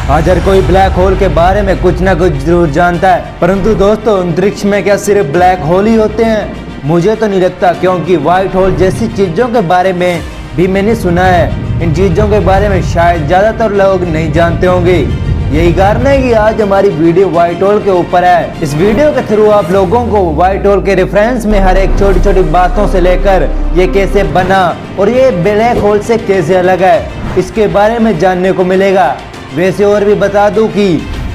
आज हर कोई black hole के बारे में कुछ ना कुछ जरूर जानता है, परंतु दोस्तों अंतरिक्ष में क्या सिर्फ ब्लैक होल ही होते हैं? मुझे तो नहीं लगता, क्योंकि व्हाइट होल जैसी चीज़ों के बारे में भी मैंने सुना है। इन चीज़ों के बारे में शायद ज़्यादातर लोग नहीं जानते होंगे। यही कारण है कि आज हमारी वीडियो व्हाइट होल के ऊपर है। इस वीडियो के थ्रू आप लोगों को व्हाइट होल के रेफरेंस में हर एक छोटी छोटी बातों से लेकर ये कैसे बना और ये ब्लैक होल से कैसे अलग है, इसके बारे में जानने को मिलेगा। वैसे और भी बता दूं कि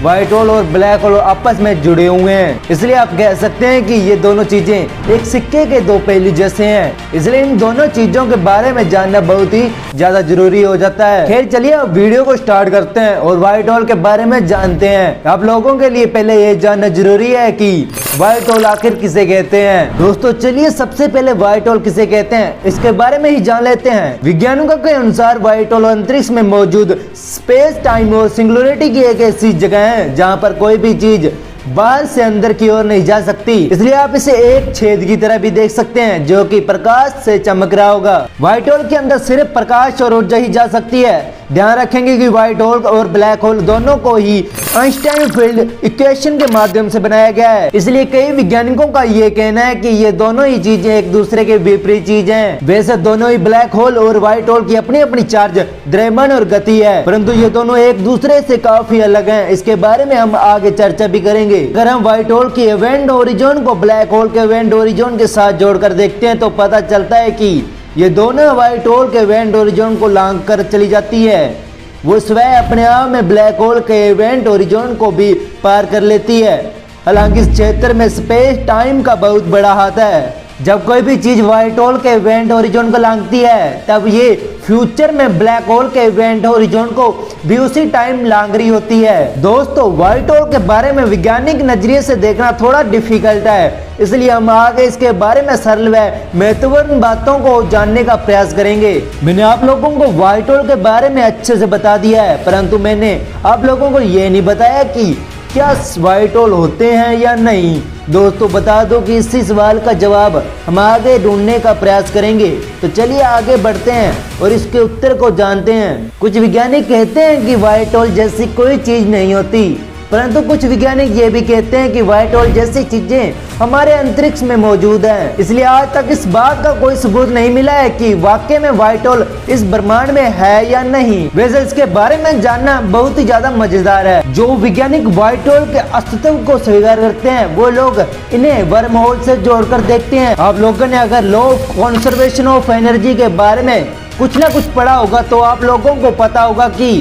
व्हाइट होल और ब्लैक होल आपस में जुड़े हुए हैं, इसलिए आप कह सकते हैं कि ये दोनों चीजें एक सिक्के के दो पहलू जैसे हैं। इसलिए इन दोनों चीजों के बारे में जानना बहुत ही ज्यादा जरूरी हो जाता है। खैर चलिए अब वीडियो को स्टार्ट करते हैं और व्हाइट होल के बारे में जानते हैं। आप लोगों के लिए पहले ये जानना जरूरी है कि व्हाइट होल आखिर किसे कहते हैं। दोस्तों चलिए सबसे पहले व्हाइट होल किसे कहते हैं इसके बारे में ही जान लेते हैं। वैज्ञानिकों के अनुसार व्हाइट होल अंतरिक्ष में मौजूद स्पेस टाइम और सिंगुलरिटी की एक ऐसी जगह है जहां पर कोई भी चीज बाहर से अंदर की ओर नहीं जा सकती। इसलिए आप इसे एक छेद की तरह भी देख सकते हैं जो कि प्रकाश से चमक रहा होगा। व्हाइट होल के अंदर सिर्फ प्रकाश और ऊर्जा ही जा सकती है। ध्यान रखेंगे कि व्हाइट होल और ब्लैक होल दोनों को ही आइंस्टाइन फील्ड इक्वेशन के माध्यम से बनाया गया है। इसलिए कई वैज्ञानिकों का ये कहना है कि ये दोनों ही चीजें एक दूसरे के विपरीत चीज हैं। वैसे दोनों ही ब्लैक होल और व्हाइट होल की अपनी अपनी चार्ज, द्रव्यमान और गति है, परंतु ये दोनों एक दूसरे से काफी अलग हैं। इसके बारे में हम आगे चर्चा भी करेंगे। अगर हम व्हाइट होल की इवेंट ओरिजिन को ब्लैक होल के इवेंट ओरिजिन के साथ जोड़कर देखते हैं तो पता चलता है कि ये दोनों व्हाइट होल के इवेंट ओरिजिन को लांघ कर चली जाती है। वो स्वयं अपने आप में ब्लैक होल के इवेंट ओरिजिन को भी पार कर लेती है। हालांकि इस क्षेत्र में स्पेस टाइम का बहुत बड़ा हाथ है। जब कोई भी चीज व्हाइट होल के इवेंट ओरिजिन को लांघती है तब ये फ्यूचर में ब्लैक होल के इवेंट ओरिजिन को भी उसी टाइम लांघ रही होती है। दोस्तों व्हाइट होल के बारे में वैज्ञानिक नजरिए से देखना थोड़ा डिफिकल्ट है, इसलिए हम आगे इसके बारे में सरल व महत्वपूर्ण बातों को जानने का प्रयास करेंगे। मैंने आप लोगों को व्हाइट होल के बारे में अच्छे से बता दिया है, परंतु मैंने आप लोगों को ये नहीं बताया कि क्या व्हाइट होल होते हैं या नहीं। दोस्तों बता दो कि इसी सवाल का जवाब हम आगे ढूंढने का प्रयास करेंगे। तो चलिए आगे बढ़ते हैं और इसके उत्तर को जानते हैं। कुछ वैज्ञानिक कहते हैं कि व्हाइट होल जैसी कोई चीज नहीं होती, परंतु कुछ वैज्ञानिक ये भी कहते हैं कि व्हाइट होल जैसी चीजें हमारे अंतरिक्ष में मौजूद हैं। इसलिए आज तक इस बात का कोई सबूत नहीं मिला है कि वाकई में व्हाइट होल इस ब्रह्मांड में है या नहीं। वैसे इसके बारे में जानना बहुत ही ज्यादा मजेदार है। जो वैज्ञानिक व्हाइट होल के अस्तित्व को स्वीकार करते हैं वो लोग इन्हें वर्म होल से जोड़कर देखते हैं। आप लोगों ने अगर law of conservation of energy के बारे में कुछ ना कुछ पढ़ा होगा तो आप लोगों को पता होगा कि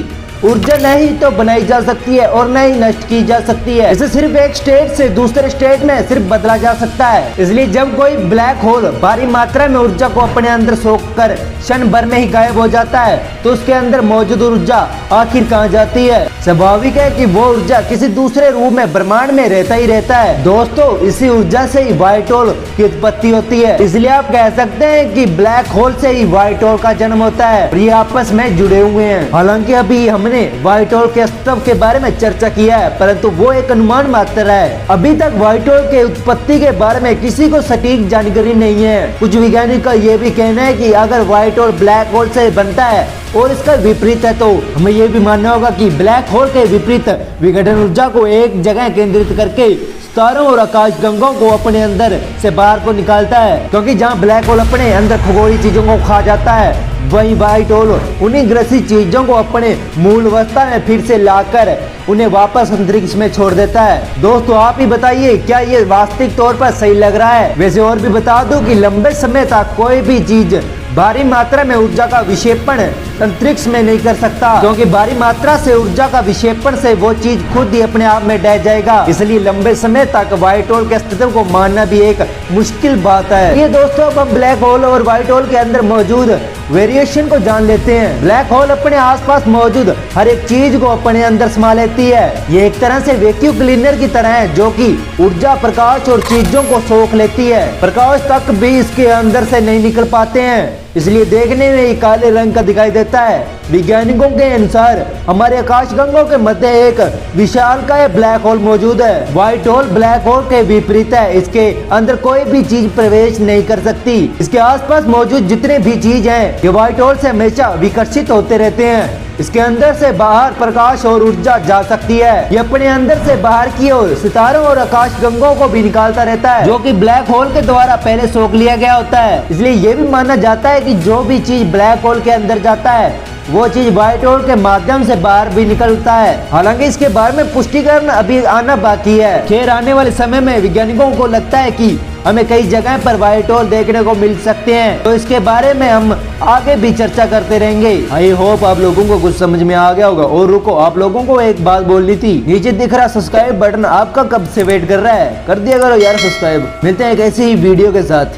ऊर्जा न ही तो बनाई जा सकती है और न ही नष्ट की जा सकती है। इसे सिर्फ एक स्टेट से दूसरे स्टेट में सिर्फ बदला जा सकता है। इसलिए जब कोई ब्लैक होल भारी मात्रा में ऊर्जा को अपने अंदर सोखकर क्षण भर में ही गायब हो जाता है तो उसके अंदर मौजूद ऊर्जा आखिर कहाँ जाती है? स्वाभाविक है कि वो ऊर्जा किसी दूसरे रूप में ब्रह्मांड में रहता ही रहता है। दोस्तों इसी ऊर्जा से ही व्हाइट होल की उत्पत्ति होती है। इसलिए आप कह सकते हैं कि ब्लैक होल से ही व्हाइट होल का जन्म होता है और ये आपस में जुड़े हुए हैं। हालांकि अभी हमने व्हाइट होल के अस्तित्व के बारे में चर्चा किया है, परंतु वो एक अनुमान मात्र है। अभी तक व्हाइट होल के उत्पत्ति के बारे में किसी को सटीक जानकारी नहीं है। कुछ वैज्ञानिक का ये भी कहना है कि अगर व्हाइट होल ब्लैक होल से बनता है और इसका विपरीत है तो हमें ये भी मानना होगा कि ब्लैक होल के विपरीत विघटन ऊर्जा को एक जगह केंद्रित करके तारों और आकाश गंगों को अपने अंदर से बाहर को निकालता है। क्योंकि जहां ब्लैक होल अपने अंदर खगोलीय चीजों को खा जाता है वहीं व्हाइट होल उन्हीं ग्रसित चीजों को अपने मूल अवस्था में फिर से लाकर उन्हें वापस अंतरिक्ष में छोड़ देता है। दोस्तों आप ही बताइए क्या ये वास्तविक तौर पर सही लग रहा है? वैसे और भी बता दूं कि लंबे समय तक कोई भी चीज भारी मात्रा में ऊर्जा का विक्षेपण अंतरिक्ष में नहीं कर सकता, क्योंकि भारी मात्रा से ऊर्जा का विक्षेपण से वो चीज खुद ही अपने आप में डह जाएगा। इसलिए लंबे समय तक व्हाइट होल के अस्तित्व को मानना भी एक मुश्किल बात है। ये दोस्तों अब हम ब्लैक होल और व्हाइट होल के अंदर मौजूद वेरिएशन को जान लेते हैं। ब्लैक होल अपने आसपास मौजूद हर एक चीज को अपने अंदर समा लेती है। ये एक तरह से वैक्यूम क्लीनर की तरह है जो कि ऊर्जा, प्रकाश और चीजों को सोख लेती है। प्रकाश तक भी इसके अंदर से नहीं निकल पाते हैं, इसलिए देखने में ये काले रंग का दिखाई देता है। वैज्ञानिकों के अनुसार हमारे आकाश गंगों के मध्य एक विशालकाय ब्लैक होल मौजूद है। व्हाइट होल ब्लैक होल के विपरीत है, इसके अंदर कोई भी चीज प्रवेश नहीं कर सकती। इसके आसपास मौजूद जितने भी चीज हैं ये व्हाइट होल से हमेशा विकसित होते रहते हैं। इसके अंदर से बाहर प्रकाश और ऊर्जा जा सकती है। ये अपने अंदर से बाहर की ओर सितारों और आकाश गंगों को भी निकालता रहता है, जो कि ब्लैक होल के द्वारा पहले सोख लिया गया होता है। इसलिए ये भी माना जाता है कि जो भी चीज ब्लैक होल के अंदर जाता है वो चीज व्हाइट होल के माध्यम से बाहर भी निकलता है। हालांकि इसके बारे में पुष्टिकरण अभी आना बाकी है। खैर, आने वाले समय में वैज्ञानिकों को लगता है कि हमें कई जगह पर व्हाइट होल देखने को मिल सकते हैं, तो इसके बारे में हम आगे भी चर्चा करते रहेंगे। आई होप आप लोगों को कुछ समझ में आ गया होगा। और रुको, आप लोगों को एक बात बोलनी थी, नीचे दिख रहा सब्सक्राइब बटन आपका कब से वेट कर रहा है, कर दिया करो यार सब्सक्राइब। मिलते हैं एक ऐसी ही वीडियो के साथ।